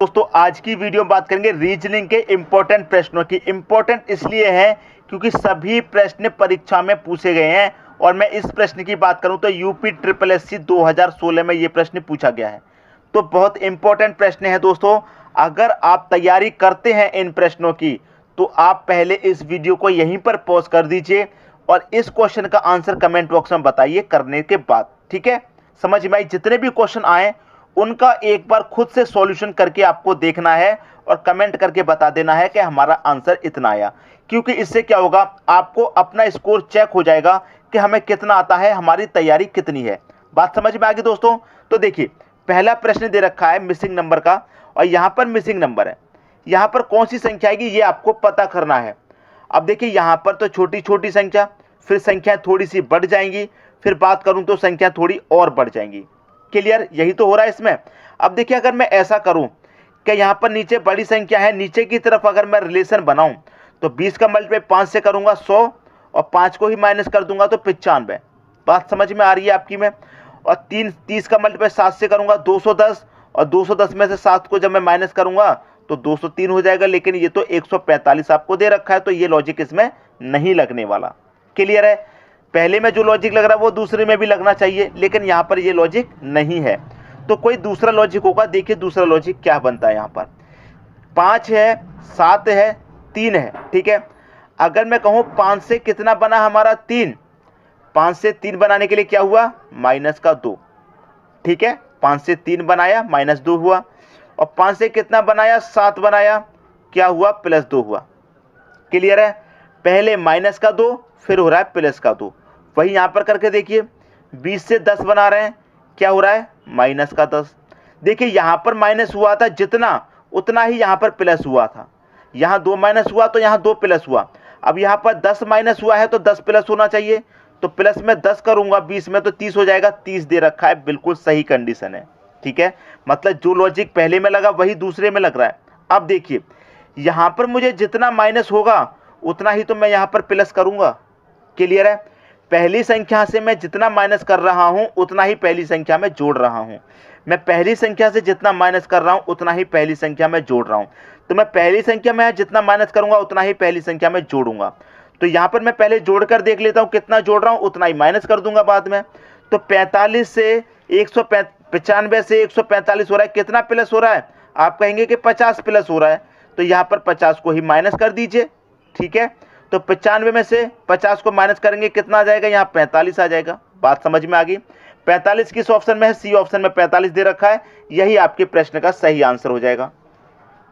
दोस्तों आज की वीडियो में बात करेंगे रीजनिंग के इंपॉर्टेंट प्रश्नों की। इंपॉर्टेंट इसलिए है क्योंकि सभी प्रश्न परीक्षा में पूछे गए हैं और मैं इस प्रश्न की बात करूं तो यूपी ट्रिपल एससी 2016 में ये प्रश्न पूछा गया है। तो बहुत इंपॉर्टेंट प्रश्न है दोस्तों। अगर आप तैयारी करते हैं इन प्रश्नों की तो आप पहले इस वीडियो को यहीं पर पॉज कर दीजिए और इस क्वेश्चन का आंसर कमेंट बॉक्स में बताइए करने के बाद। ठीक है, समझ में आई? जितने भी क्वेश्चन आए उनका एक बार खुद से सॉल्यूशन करके आपको देखना है और कमेंट करके बता देना है कि हमारा आंसर इतना आया। क्योंकि इससे क्या होगा, आपको अपना स्कोर चेक हो जाएगा कि हमें कितना आता है, हमारी तैयारी कितनी है। बात समझ में आ गई दोस्तों? तो देखिए पहला प्रश्न दे रखा है मिसिंग नंबर का और यहाँ पर मिसिंग नंबर है। यहाँ पर कौन सी संख्या आएगी ये आपको पता करना है। अब देखिए यहाँ पर तो छोटी छोटी संख्या, फिर संख्या थोड़ी सी बढ़ जाएंगी, फिर बात करूँ तो संख्या थोड़ी और बढ़ जाएंगी। क्लियर? यही तो हो रहा है इसमें। अब देखिए अगर मैं ऐसा करूं कि यहाँ पर नीचे बड़ी संख्या है, नीचे की तरफ अगर मैं रिलेशन बनाऊं तो 20 का मल्टीप्लाई 5 से करूंगा 100 और 5 को ही माइनस कर दूंगा तो 95। बात समझ में आ रही है आपकी में? और 30 का मल्टीप्लाई 7 से करूंगा 210 और 210 में से 7 को जब मैं माइनस करूंगा तो 203 हो जाएगा। लेकिन ये तो 145 आपको दे रखा है तो ये लॉजिक इसमें नहीं लगने वाला। क्लियर है? पहले में जो लॉजिक लग रहा है वो दूसरे में भी लगना चाहिए, लेकिन यहाँ पर ये लॉजिक नहीं है। तो कोई दूसरा लॉजिक होगा। देखिए दूसरा लॉजिक क्या बनता है। यहाँ पर 5 है, 7 है, 3 है। ठीक है, अगर मैं कहूँ 5 से कितना बना हमारा 3, 5 से 3 बनाने के लिए क्या हुआ, माइनस का 2। ठीक है, 5 से 3 बनाया माइनस 2 हुआ और 5 से कितना बनाया, 7 बनाया, क्या हुआ, प्लस 2 हुआ। क्लियर है? पहले माइनस का 2 फिर हो रहा है प्लस का 2। वही यहाँ पर करके देखिए 20 से 10 बना रहे हैं, क्या हो रहा है, माइनस का 10। देखिए यहाँ पर माइनस हुआ था जितना उतना ही यहाँ पर प्लस हुआ था। यहाँ 2 माइनस हुआ तो यहाँ 2 प्लस हुआ। अब यहाँ पर 10 माइनस हुआ है तो 10 प्लस होना चाहिए। तो प्लस में 10 करूँगा 20 में तो 30 हो जाएगा। 30 दे रखा है, बिल्कुल सही कंडीशन है। ठीक है, मतलब जो लॉजिक पहले में लगा वही दूसरे में लग रहा है। अब देखिए यहाँ पर मुझे जितना माइनस होगा उतना ही तो मैं यहाँ पर प्लस करूँगा। क्लियर है? पहली संख्या से मैं जितना माइनस कर रहा हूं उतना ही पहली संख्या में जोड़ रहा हूं। मैं पहली संख्या से जितना माइनस कर रहा हूं उतना ही पहली संख्या में जोड़ रहा हूं। तो मैं पहली संख्या में जितना माइनस करूंगा उतना ही पहली संख्या में जोड़ूंगा। तो यहां पर मैं पहले जोड़कर देख लेता हूं कितना जोड़ रहा हूं, उतना ही माइनस कर दूंगा बाद में। तो 45 से 195 से 145 हो रहा है, कितना प्लस हो रहा है? आप कहेंगे कि 50 प्लस हो रहा है। तो यहाँ पर 50 को ही माइनस कर दीजिए। ठीक है, तो 95 में से 50 को माइनस करेंगे कितना आ जाएगा, यहाँ 45 आ जाएगा। बात समझ में आ गई? 45 किस ऑप्शन में है? सी ऑप्शन में 45 दे रखा है। यही आपके प्रश्न का सही आंसर हो जाएगा।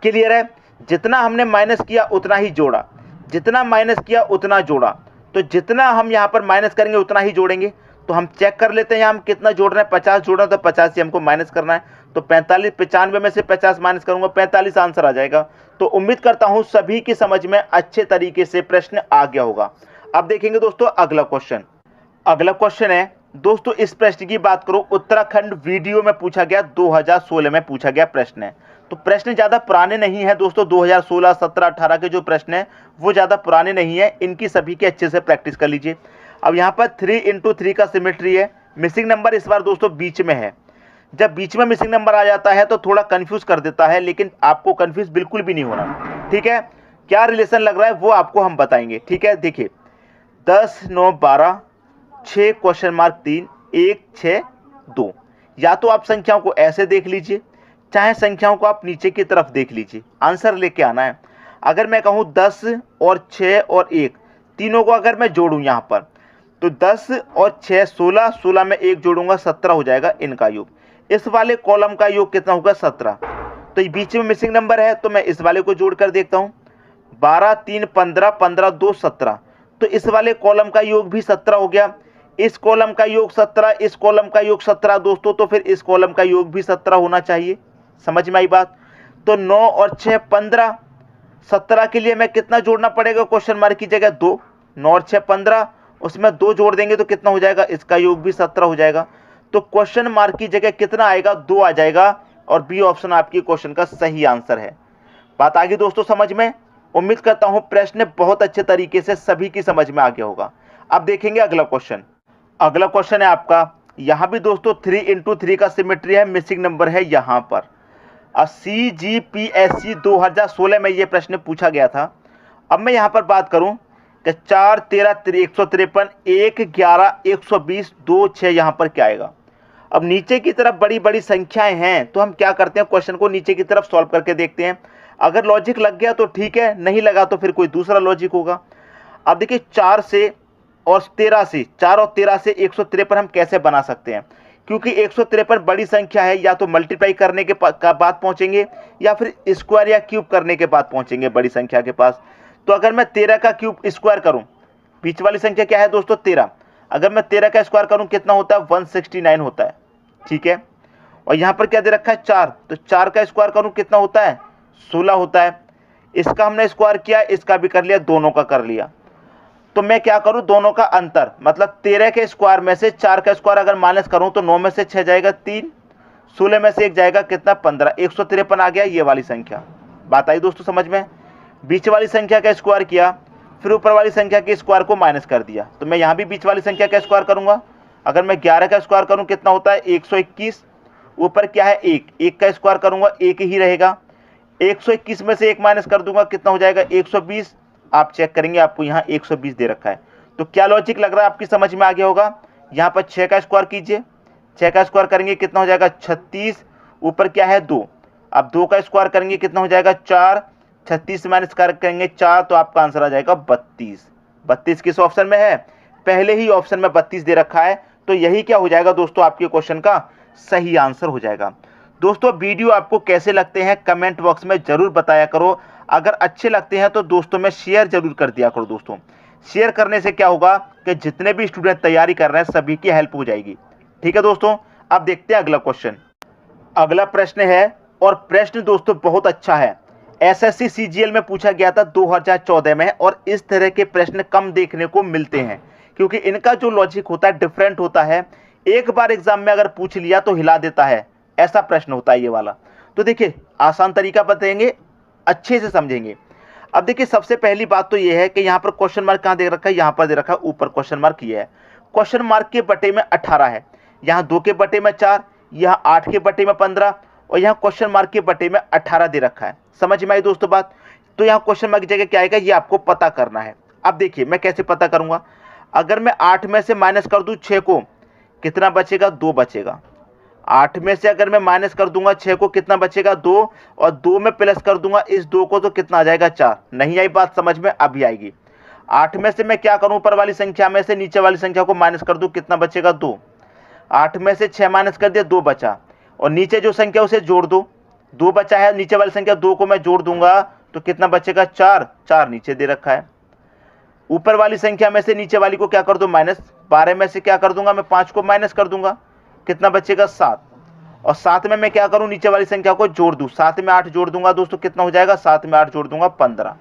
क्लियर है? जितना हमने माइनस किया उतना ही जोड़ा, जितना माइनस किया उतना जोड़ा। तो जितना हम यहाँ पर माइनस करेंगे उतना ही जोड़ेंगे। तो हम चेक कर लेते हैं यहाँ हम कितना जोड़ रहे हैं। 50 जोड़ रहे हैं तो 50 से हमको माइनस करना है। तो 95 में से 50 माइनस करूंगा 45 आंसर आ जाएगा। तो उम्मीद करता हूं सभी की समझ में अच्छे तरीके से प्रश्न आ गया होगा। अब देखेंगे दोस्तों अगला क्वेश्चन। अगला क्वेश्चन है दोस्तों, इस प्रश्न की बात करो, उत्तराखंड वीडियो में पूछा गया, 2016 में पूछा गया प्रश्न है। तो प्रश्न ज्यादा पुराने नहीं है दोस्तों। 2016, 17, 18 के जो प्रश्न है वो ज्यादा पुराने नहीं है। इनकी सभी की अच्छे से प्रैक्टिस कर लीजिए। अब यहाँ पर 3x3 का सिमेट्री है। मिसिंग नंबर इस बार दोस्तों बीच में है। जब बीच में मिसिंग नंबर आ जाता है तो थोड़ा कंफ्यूज कर देता है, लेकिन आपको कंफ्यूज बिल्कुल भी नहीं होना। ठीक है, क्या रिलेशन लग रहा है वो आपको हम बताएंगे। ठीक है, देखिए 10, 9, 12, 6 क्वेश्चन मार्क 3, 1, 6, 2। या तो आप संख्याओं को ऐसे देख लीजिए, चाहे संख्याओं को आप नीचे की तरफ देख लीजिए, आंसर लेके आना है। अगर मैं कहूँ 10 और 6 और 1 तीनों को अगर मैं जोड़ूँ यहाँ पर तो 10 और 6 16, 16 में 1 जोड़ूंगा 17 हो जाएगा इनका योग। इस वाले कॉलम का योग कितना होगा, 17। तो ये बीच में मिसिंग नंबर है तो मैं इस वाले को जोड़ कर देखता हूँ। 12, 3, 15, 15, 2, 17। तो इस वाले कॉलम का योग भी 17 हो गया। इस कॉलम का योग 17, इस कॉलम का योग 17 दोस्तों। तो फिर इस कॉलम का योग भी 17 होना चाहिए। समझ में आई बात? तो 9 और 6 15, 17 के लिए मैं कितना जोड़ना पड़ेगा, क्वेश्चन मार्क की जगह 2। 9 और 6 15, उसमें 2 जोड़ देंगे तो कितना हो जाएगा, इसका योग भी 17 हो जाएगा। तो क्वेश्चन मार्क की जगह कितना आएगा, 2 आ जाएगा और बी ऑप्शन आपकी क्वेश्चन का सही आंसर है। बात आ गई दोस्तों समझ में? उम्मीद करता हूं प्रश्न बहुत अच्छे तरीके से सभी की समझ में आ गया होगा। अब देखेंगे अगला क्वेश्चन। अगला क्वेश्चन है आपका, यहां भी दोस्तों 3x3 का सिमेट्री है, मिसिंग नंबर है यहां पर। CGPSC 2016 में ये प्रश्न पूछा गया था। अब मैं यहाँ पर बात करूँ कि 4, 13, 153, 1, 11, 120, 2, 6 यहाँ पर क्या आएगा। अब नीचे की तरफ बड़ी बड़ी संख्याएं हैं तो हम क्या करते हैं, क्वेश्चन को नीचे की तरफ सॉल्व करके देखते हैं। अगर लॉजिक लग गया तो ठीक है, नहीं लगा तो फिर कोई दूसरा लॉजिक होगा। अब देखिए 4 और 13 से 153 हम कैसे बना सकते हैं, क्योंकि 153 बड़ी संख्या है, या तो मल्टीप्लाई करने के बाद पहुंचेंगे या फिर स्क्वायर या क्यूब करने के बाद पहुंचेंगे बड़ी संख्या के पास। तो अगर मैं 13 का क्यूब स्क्वायर करूं, बीच वाली संख्या क्या है दोस्तों 13, अगर मैं 13 का स्क्वायर करूं कितना होता है 169 होता है, ठीक है। और यहाँ पर क्या दे रखा है 4, तो 4 का स्क्वायर करूं कितना होता है 16 होता है। इसका हमने स्क्वायर किया, इसका भी कर लिया, दोनों का कर लिया। तो मैं क्या करूं, दोनों का अंतर मतलब 13 के स्क्वायर में से 4 का स्क्वायर अगर माइनस करूं तो 9 में से 6 जाएगा 3, 16 में से 1 जाएगा कितना 15, 153 आ गया ये वाली संख्या। बात आई दोस्तों समझ में। बीच वाली संख्या का स्क्वायर किया, फिर ऊपर वाली संख्या के स्क्वायर को माइनस कर दिया। तो मैं यहाँ भी बीच वाली संख्या का स्क्वायर करूंगा। अगर मैं 11 का स्क्वायर करूं कितना होता है 121, ऊपर क्या है 1 का स्क्वायर करूंगा 1 ही रहेगा। 121 में से 1 माइनस कर दूंगा कितना हो जाएगा 120। आप चेक करेंगे आपको यहाँ 120 दे रखा है। तो क्या लॉजिक लग रहा है आपकी समझ में आ गया होगा। यहाँ पर 6 का स्क्वायर कीजिए, 6 का स्क्वायर करेंगे कितना हो जाएगा 36, ऊपर क्या है 2, अब 2 का स्क्वायर करेंगे कितना हो जाएगा 4, 36 से माइनस करेंगे 4 तो आपका आंसर आ जाएगा 32। 32 किस ऑप्शन में है, पहले ही ऑप्शन में 32 दे रखा है। तो यही क्या हो जाएगा दोस्तों आपके क्वेश्चन का सही आंसर हो जाएगा। दोस्तों वीडियो आपको कैसे लगते हैं कमेंट बॉक्स में जरूर बताया करो। अगर अच्छे लगते हैं तो दोस्तों में शेयर जरूर कर दिया करो। दोस्तों शेयर करने से क्या होगा कि जितने भी स्टूडेंट तैयारी कर रहे हैं सभी की हेल्प हो जाएगी। ठीक है दोस्तों, अब देखते हैं अगला क्वेश्चन। अगला प्रश्न है, और प्रश्न दोस्तों बहुत अच्छा है, एसएससी सीजीएल में पूछा गया था 2014 में, और इस तरह के प्रश्न कम देखने को मिलते हैं क्योंकि इनका जो लॉजिक होता है डिफरेंट होता है। एक बार एग्जाम में अगर पूछ लिया तो हिला देता है, ऐसा प्रश्न होता है ये वाला। तो देखिए आसान तरीका बताएंगे, अच्छे से समझेंगे। अब देखिए सबसे पहली बात तो ये है कि यहाँ पर क्वेश्चन मार्क कहाँ दे रखा है, यहाँ पर दे रखा है ऊपर क्वेश्चन मार्क ये है। क्वेश्चन मार्क के बटे में 18 है, यहाँ 2 के बटे में 4, यहाँ 8 के बटे में 15, और यहाँ क्वेश्चन मार्क के बटे में 18 दे रखा है। समझ में आई दोस्तों बात। तो यहाँ क्वेश्चन मार्क की जगह क्या आएगा ये आपको पता करना है। अब देखिए मैं कैसे पता करूंगा, अगर मैं 8 में से माइनस कर दूं 6 को कितना बचेगा 2 बचेगा। 8 में से अगर मैं माइनस कर दूंगा 6 को कितना बचेगा 2, और 2 में प्लस कर दूंगा इस 2 को तो कितना आ जाएगा 4। नहीं आई बात समझ में, अभी आएगी। 8 में से मैं क्या करूं, ऊपर वाली संख्या में से नीचे वाली संख्या को माइनस कर दूं कितना बचेगा 2। 8 में से 6 माइनस कर दिया 2 बचा, और नीचे जो संख्या उसे जोड़ दो, 2 बचा है, नीचे वाली संख्या 2 को मैं जोड़ दूंगा तो कितना बचेगा 4, 4 नीचे दे रखा है। ऊपर वाली संख्या में से नीचे वाली को क्या कर दो माइनस, 12 में से क्या कर दूंगा मैं 5 को माइनस कर दूंगा, कितना बचेगा 7, और 7 में मैं क्या करूं नीचे वाली संख्या को जोड़ दूं, 7 में 8 जोड़ दूंगा दोस्तों कितना हो जाएगा 7 में 8 जोड़ दूंगा 15।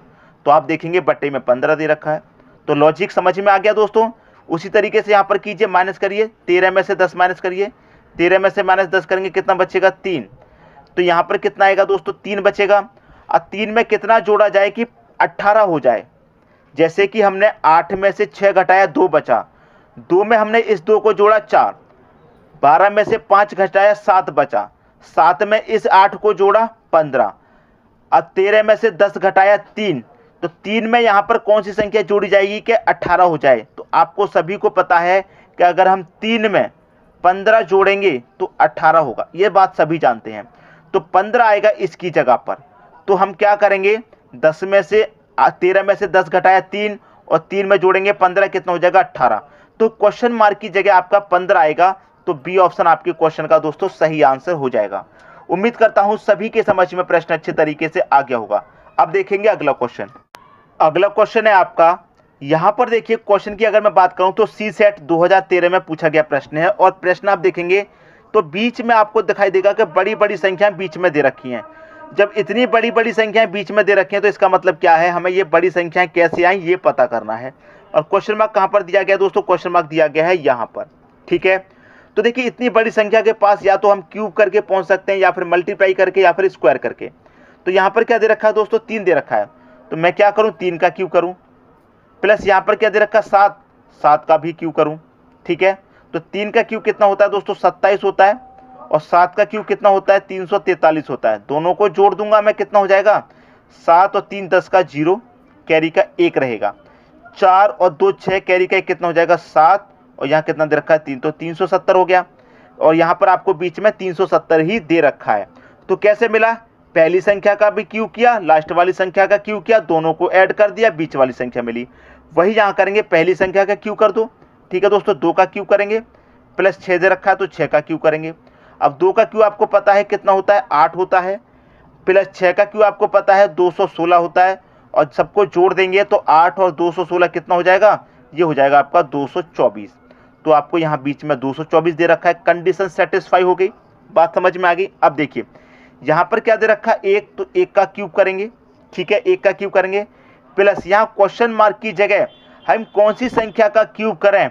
तो आप देखेंगे बट्टे में 15 दे रखा है। तो लॉजिक समझ में आ गया दोस्तों। उसी तरीके से यहाँ पर कीजिए, माइनस करिए, 13 में से 10 माइनस करिए, 13 में से माइनस 10 करेंगे कितना बचेगा 3। तो यहाँ पर कितना आएगा दोस्तों 3 बचेगा। और 3 में कितना जोड़ा जाए कि 18 हो जाए, जैसे कि हमने 8 में से 6 घटाया 2 बचा, 2 में हमने इस 2 को जोड़ा 4, 12 में से 5 घटाया 7 बचा, 7 में इस 8 को जोड़ा 15, अब 13 में से 10 घटाया 3, तो 3 में यहाँ पर कौन सी संख्या जोड़ी जाएगी कि 18 हो जाए। तो आपको सभी को पता है कि अगर हम 3 में 15 जोड़ेंगे तो 18 होगा, ये बात सभी जानते हैं। तो 15 आएगा इसकी जगह पर। तो हम क्या करेंगे, 10 में से 13 में से 10 घटाया 3, और 3 में जोड़ेंगे 15 कितना हो जाएगा 18। तो क्वेश्चन मार्क की जगह आपका 15 आएगा। तो बी ऑप्शन आपके क्वेश्चन का दोस्तों सही आंसर हो जाएगा। उम्मीद करता हूं सभी के समझ में प्रश्न अच्छे तरीके से आ गया होगा। अब देखेंगे अगला क्वेश्चन। अगला क्वेश्चन है आपका, यहां पर देखिए क्वेश्चन की अगर मैं बात करूं तो सी सेट 2013 में पूछा गया प्रश्न है, और प्रश्न आप देखेंगे तो बीच में आपको दिखाई देगा कि बड़ी बड़ी संख्याएं बीच में दे रखी हैं। जब इतनी बड़ी बड़ी संख्याएं बीच में दे रखी हैं तो इसका मतलब क्या है, हमें ये बड़ी संख्याएं कैसे आई ये पता करना है। और क्वेश्चन मार्क कहां पर दिया गया दोस्तों, क्वेश्चन मार्क दिया गया है यहां पर। ठीक है, तो देखिए इतनी बड़ी संख्या के पास या तो हम क्यूब करके पहुंच सकते हैं, या फिर मल्टीप्लाई करके, या फिर स्क्वायर करके। तो यहाँ पर क्या दे रखा है दोस्तों 3 दे रखा है, तो मैं क्या करूँ 3 का क्यूब करूँ, प्लस यहाँ पर क्या दे रखा है 7, 7 का भी क्यूब करूँ। ठीक है, तो 3 का क्यूब कितना होता है दोस्तों 27 होता है, और 7 का क्यूब कितना होता है 343 होता है। दोनों को जोड़ दूंगा मैं, कितना हो जाएगा 7 और 3 10 का 0, कैरी का 1 रहेगा। 4 और 2 6, कैरी का 1 कितना हो जाएगा 7, और यहाँ कितना दे रखा है 3, तो 370 हो गया। और यहाँ पर आपको बीच में 370 ही दे रखा है। तो कैसे मिला, पहली संख्या का भी क्यूब किया, लास्ट वाली संख्या का क्यूब किया, दोनों को ऐड कर दिया, बीच वाली संख्या मिली। वही यहाँ करेंगे, पहली संख्या का क्यूब कर दो, ठीक है दोस्तों, 2 का क्यूब करेंगे, प्लस 6 दे रखा है तो 6 का क्यूब करेंगे। अब 2 का क्यूब आपको पता है कितना होता है 8 होता है, प्लस 6 का क्यूब आपको पता है 216 होता है, और सबको जोड़ देंगे तो 8 और 216 कितना हो जाएगा, ये हो जाएगा आपका 224। तो आपको यहाँ बीच में 224 दे रखा है। कंडीशन सेटिस्फाई हो गई, बात समझ में आ गई। अब देखिए यहाँ पर क्या दे रखा है 1, तो 1 का क्यूब करेंगे, ठीक है 1 का क्यूब करेंगे, प्लस यहाँ क्वेश्चन मार्क की जगह हम कौन सी संख्या का क्यूब करें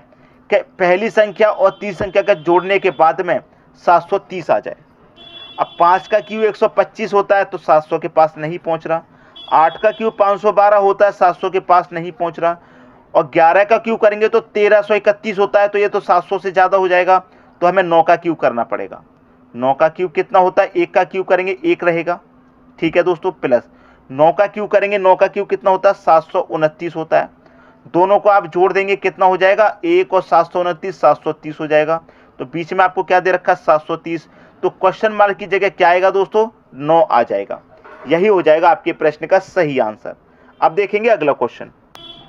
कि पहली संख्या और तीसरी संख्या का जोड़ने के बाद में 730 आ जाए। अब 5 का क्यूब 125 होता है तो 700 के पास नहीं पहुंच रहा। 8 का क्यूब 512 होता है, 700 के पास नहीं पहुंच रहा। और 11 का क्यूब करेंगे तो 1331 होता है, तो ये तो 700 से ज़्यादा हो जाएगा। तो हमें 9 का क्यूब करना पड़ेगा। 9 का क्यूब कितना होता है, 1 का क्यूब करेंगे 1 रहेगा, ठीक है दोस्तों, प्लस 9 का क्यूब करेंगे, 9 का क्यूब कितना होता है 729 होता है। दोनों को आप जोड़ देंगे कितना हो जाएगा 1 और 729 730 हो जाएगा। तो बीच में आपको क्या दे रखा है 730, तो क्वेश्चन मार्क की जगह क्या आएगा दोस्तों 9 आ जाएगा। यही हो जाएगा आपके प्रश्न का सही आंसर। अब देखेंगे अगला क्वेश्चन।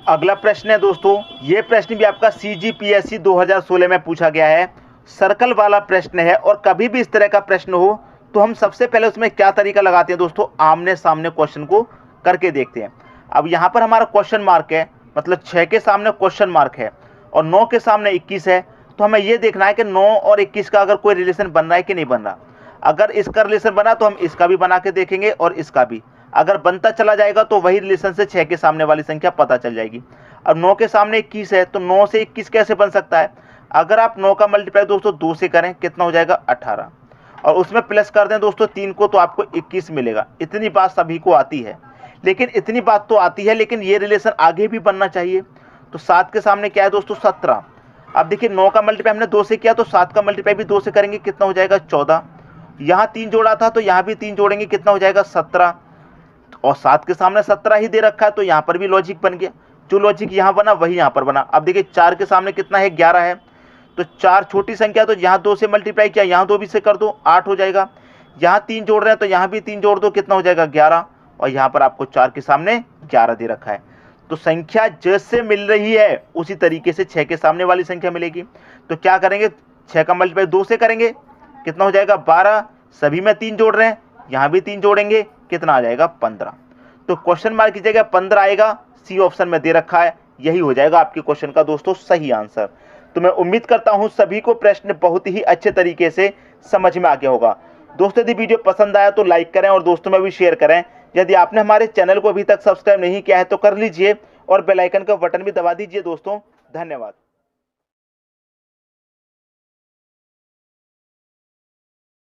अगला प्रश्न है दोस्तों, ये प्रश्न भी आपका CGPSC 2016 में पूछा गया है, सर्कल वाला प्रश्न है। और कभी भी इस तरह का प्रश्न हो तो हम सबसे पहले उसमें क्या तरीका लगाते हैं दोस्तों, आमने सामने क्वेश्चन को करके देखते हैं। अब यहाँ पर हमारा क्वेश्चन मार्क है, मतलब 6 के सामने क्वेश्चन मार्क है और 9 के सामने 21 है। तो हमें ये देखना है कि 9 और 21 का अगर कोई रिलेशन बन रहा है कि नहीं बन रहा। अगर इसका रिलेशन बना तो हम इसका भी बना के देखेंगे और इसका भी। अगर बनता चला जाएगा तो वही रिलेशन से 6 के सामने वाली संख्या पता चल जाएगी। अब 9 के सामने 21 है तो 9 से 21 कैसे बन सकता है। अगर आप 9 का मल्टीप्लाई दोस्तों 2 से करें कितना हो जाएगा 18, और उसमें प्लस कर दें दोस्तों 3 को तो आपको 21 मिलेगा। इतनी बात सभी को आती है, लेकिन इतनी बात तो आती है लेकिन ये रिलेशन आगे भी बनना चाहिए। तो 7 के सामने क्या है दोस्तों 17। अब देखिए 9 का मल्टीप्लाई हमने 2 से किया तो 7 का मल्टीप्लाई भी 2 से करेंगे कितना हो जाएगा 14। यहाँ 3 जोड़ा था तो यहाँ भी 3 जोड़ेंगे कितना हो जाएगा 17, और 7 के सामने 17 ही दे रखा है तो यहाँ पर भी लॉजिक बन गया। जो लॉजिक यहाँ बना वही यहाँ पर बना। अब देखिए 4 के सामने कितना है 11 है, तो 4 छोटी संख्या, तो यहाँ 2 से मल्टीप्लाई किया, यहाँ 2 भी से कर दो 8 हो जाएगा। यहाँ 3 जोड़ रहे हैं तो यहाँ भी 3 जोड़ दो कितना हो जाएगा 11, और यहाँ पर आपको 4 के सामने 11 दे रखा है। तो संख्या जैसे मिल रही है उसी तरीके से 6 के सामने वाली संख्या मिलेगी। तो क्या करेंगे 6 का मल्टीप्लाई 2 से करेंगे कितना हो जाएगा 12, सभी में 3 जोड़ रहे हैं, यहाँ भी 3 जोड़ेंगे कितना आ जाएगा 15। तो क्वेश्चन मार्क की जगह 15 आएगा, सी ऑप्शन में दे रखा है। यही हो जाएगा आपके क्वेश्चन का दोस्तों सही आंसर। तो मैं उम्मीद करता हूं सभी को प्रश्न बहुत ही अच्छे तरीके से समझ में आ गया होगा। दोस्तों यदि वीडियो पसंद आया तो लाइक करें और दोस्तों में भी शेयर करें। यदि आपने हमारे चैनल को अभी तक सब्सक्राइब नहीं किया है तो कर लीजिए और बेल आइकन का बटन भी दबा दीजिए दोस्तों। धन्यवाद।